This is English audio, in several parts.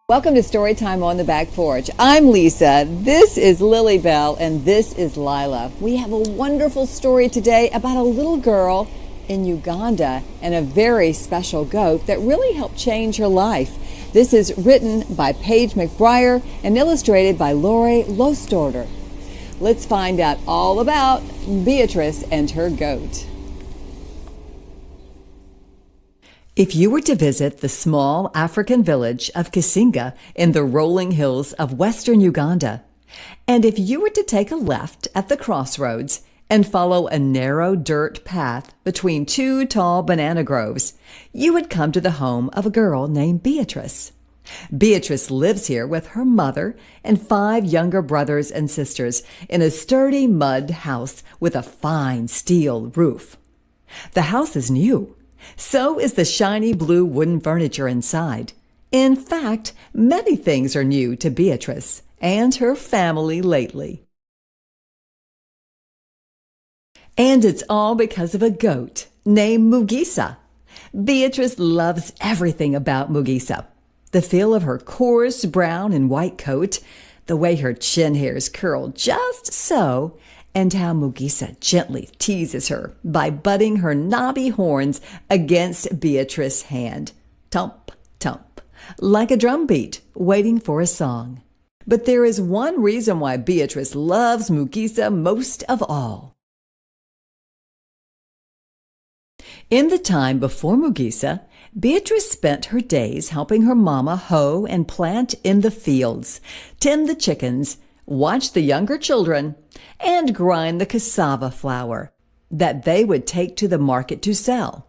Welcome to Storytime on the Back Porch. I'm Lisa, this is Lilly Belle, and this is Lyla. We have a wonderful story today about a little girl in Uganda and a very special goat that really helped change her life. This is written by Paige McBriar and illustrated by Lori Lostorder. Let's find out all about Beatrice and her goat. If you were to visit the small African village of Kisinga in the rolling hills of western Uganda, and if you were to take a left at the crossroads and follow a narrow dirt path between two tall banana groves, you would come to the home of a girl named Beatrice. Beatrice lives here with her mother and 5 younger brothers and sisters in a sturdy mud house with a fine steel roof. The house is new. So is the shiny blue wooden furniture inside. In fact, many things are new to Beatrice and her family lately. And it's all because of a goat named Mugisa. Beatrice loves everything about Mugisa. The feel of her coarse brown and white coat, the way her chin hairs curl just so, and how Mugisa gently teases her by butting her knobby horns against Beatrice's hand. Tump, tump, like a drum beat waiting for a song. But there is one reason why Beatrice loves Mugisa most of all. In the time before Mugisa, Beatrice spent her days helping her mama hoe and plant in the fields, tend the chickens, watch the younger children, and grind the cassava flour that they would take to the market to sell.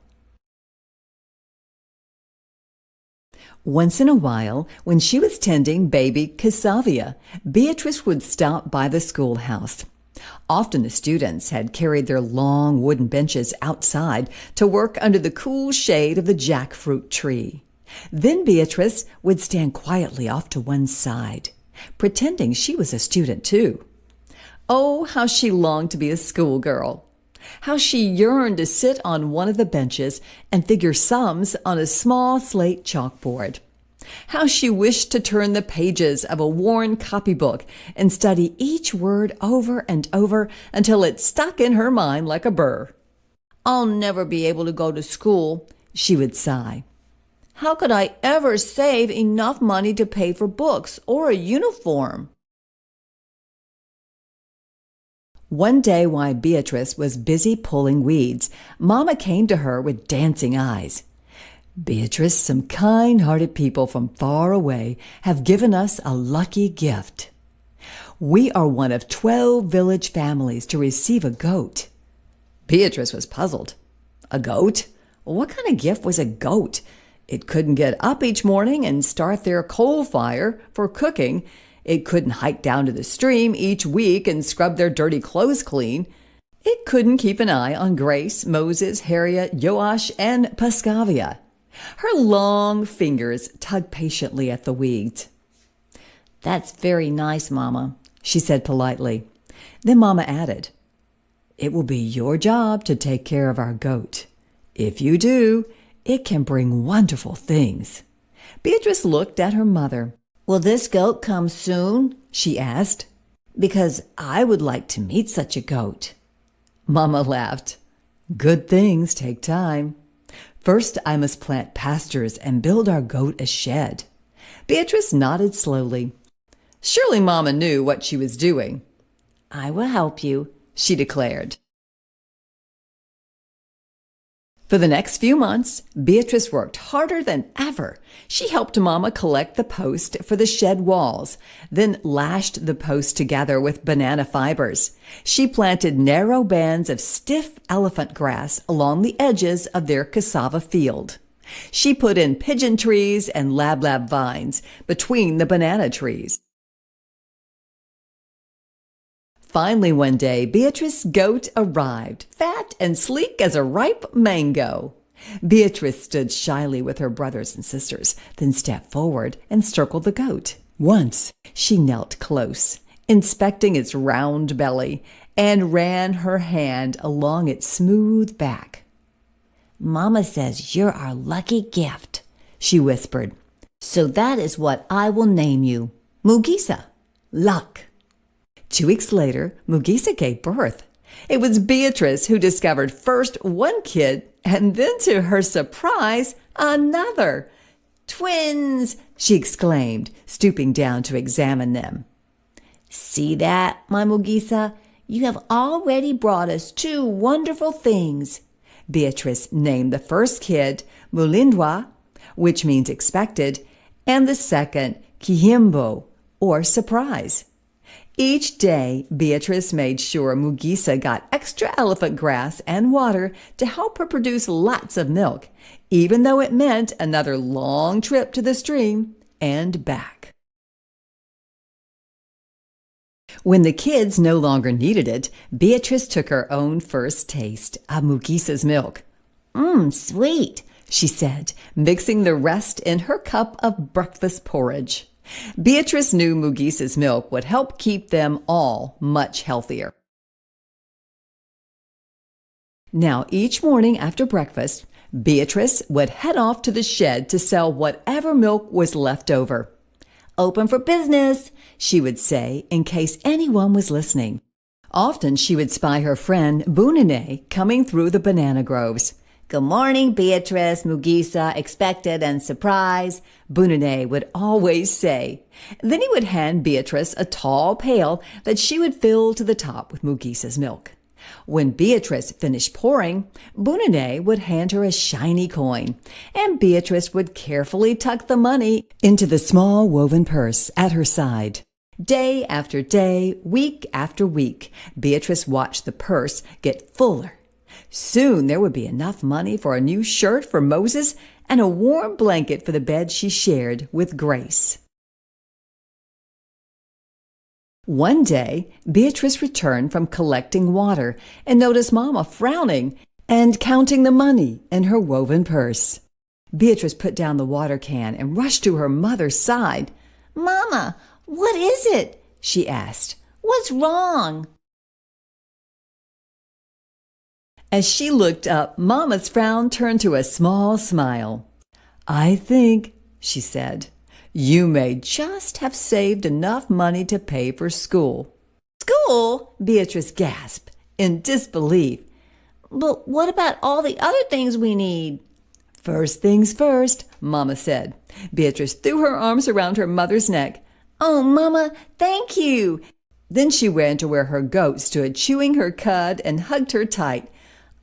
Once in a while, when she was tending baby cassavia, Beatrice would stop by the schoolhouse. Often the students had carried their long wooden benches outside to work under the cool shade of the jackfruit tree. Then Beatrice would stand quietly off to one side, pretending she was a student too. Oh, how she longed to be a schoolgirl! How she yearned to sit on one of the benches and figure sums on a small slate chalkboard. How she wished to turn the pages of a worn copybook and study each word over and over until it stuck in her mind like a burr. "I'll never be able to go to school," she would sigh. "How could I ever save enough money to pay for books or a uniform?" One day while Beatrice was busy pulling weeds, Mama came to her with dancing eyes. "Beatrice, some kind-hearted people from far away have given us a lucky gift. We are one of 12 village families to receive a goat." Beatrice was puzzled. A goat? What kind of gift was a goat? It couldn't get up each morning and start their coal fire for cooking. It couldn't hike down to the stream each week and scrub their dirty clothes clean. It couldn't keep an eye on Grace, Moses, Harriet, Joash, and Pascavia. Her long fingers tugged patiently at the weeds. "That's very nice, Mama," she said politely. Then Mama added, "It will be your job to take care of our goat. If you do, it can bring wonderful things." Beatrice looked at her mother. "Will this goat come soon?" she asked. "Because I would like to meet such a goat." Mama laughed. "Good things take time. First, I must plant pastures and build our goat a shed." Beatrice nodded slowly. Surely Mama knew what she was doing. "I will help you," she declared. For the next few months, Beatrice worked harder than ever. She helped Mama collect the post for the shed walls, then lashed the post together with banana fibers. She planted narrow bands of stiff elephant grass along the edges of their cassava field. She put in pigeon trees and lablab vines between the banana trees. Finally, one day, Beatrice's goat arrived, fat and sleek as a ripe mango. Beatrice stood shyly with her brothers and sisters, then stepped forward and circled the goat. Once, she knelt close, inspecting its round belly, and ran her hand along its smooth back. "Mama says you're our lucky gift," she whispered. So that is what I will name you. Mugisa, luck. 2 weeks later, Mugisa gave birth. It was Beatrice who discovered first one kid and then, to her surprise, another. "Twins!" she exclaimed, stooping down to examine them. See that, my Mugisa? You have already brought us 2 wonderful things. Beatrice named the first kid Mulindwa, which means expected, and the second Kihimbo, or surprise. Each day, Beatrice made sure Mugisa got extra elephant grass and water to help her produce lots of milk, even though it meant another long trip to the stream and back. When the kids no longer needed it, Beatrice took her own first taste of Mugisa's milk. Sweet, she said, mixing the rest in her cup of breakfast porridge. Beatrice knew Mugisa's milk would help keep them all much healthier. Now, each morning after breakfast, Beatrice would head off to the shed to sell whatever milk was left over. "Open for business," she would say, in case anyone was listening. Often she would spy her friend Bunine coming through the banana groves. "Good morning, Beatrice, Mugisa, expected and surprise," Bunine would always say. Then he would hand Beatrice a tall pail that she would fill to the top with Mugisa's milk. When Beatrice finished pouring, Bunine would hand her a shiny coin, and Beatrice would carefully tuck the money into the small woven purse at her side. Day after day, week after week, Beatrice watched the purse get fuller. Soon there would be enough money for a new shirt for Moses and a warm blanket for the bed she shared with Grace. One day, Beatrice returned from collecting water and noticed Mama frowning and counting the money in her woven purse. Beatrice put down the water can and rushed to her mother's side. "Mama, what is it?" she asked. "What's wrong?" As she looked up, Mama's frown turned to a small smile. "I think," she said, "you may just have saved enough money to pay for school." "School?" Beatrice gasped in disbelief. "But what about all the other things we need?" "First things first," Mama said. Beatrice threw her arms around her mother's neck. "Oh, Mama, thank you." Then she ran to where her goat stood chewing her cud and hugged her tight.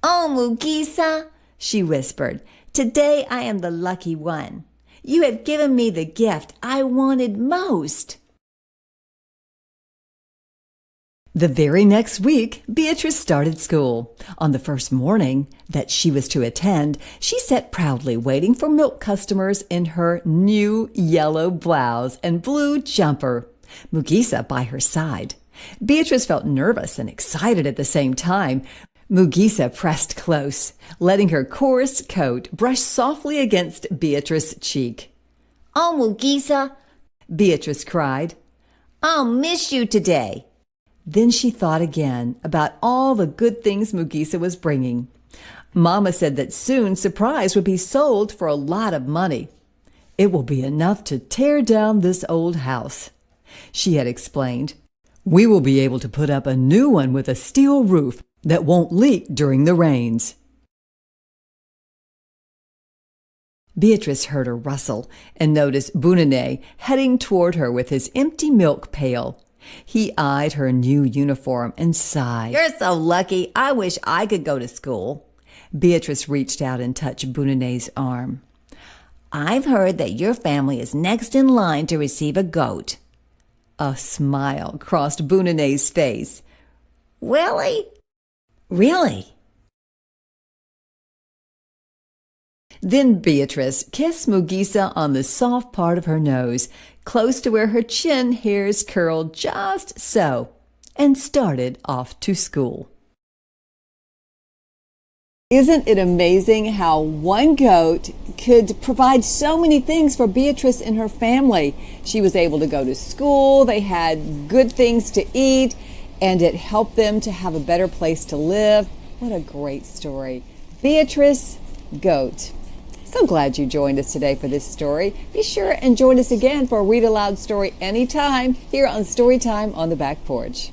"Oh, Mugisa," she whispered, "today I am the lucky one. You have given me the gift I wanted most." The very next week, Beatrice started school. On the first morning that she was to attend, she sat proudly waiting for milk customers in her new yellow blouse and blue jumper, Mugisa by her side. Beatrice felt nervous and excited at the same time. Mugisa pressed close, letting her coarse coat brush softly against Beatrice's cheek. "Oh, Mugisa," Beatrice cried, "I'll miss you today." Then she thought again about all the good things Mugisa was bringing. Mama said that soon Surprise would be sold for a lot of money. "It will be enough to tear down this old house," she had explained. "We will be able to put up a new one with a steel roof that won't leak during the rains." Beatrice heard a rustle and noticed Bunine heading toward her with his empty milk pail. He eyed her new uniform and sighed. "You're so lucky. I wish I could go to school." Beatrice reached out and touched Bunine's arm. "I've heard that your family is next in line to receive a goat." A smile crossed Bunine's face. "Really?" "Really?" Then Beatrice kissed Mugisa on the soft part of her nose, close to where her chin hairs curled just so, and started off to school. Isn't it amazing how one goat could provide so many things for Beatrice and her family? She was able to go to school, they had good things to eat, and it helped them to have a better place to live. What a great story. Beatrice, goat. So glad you joined us today for this story. Be sure and join us again for a read aloud story anytime here on Storytime on the Back Porch.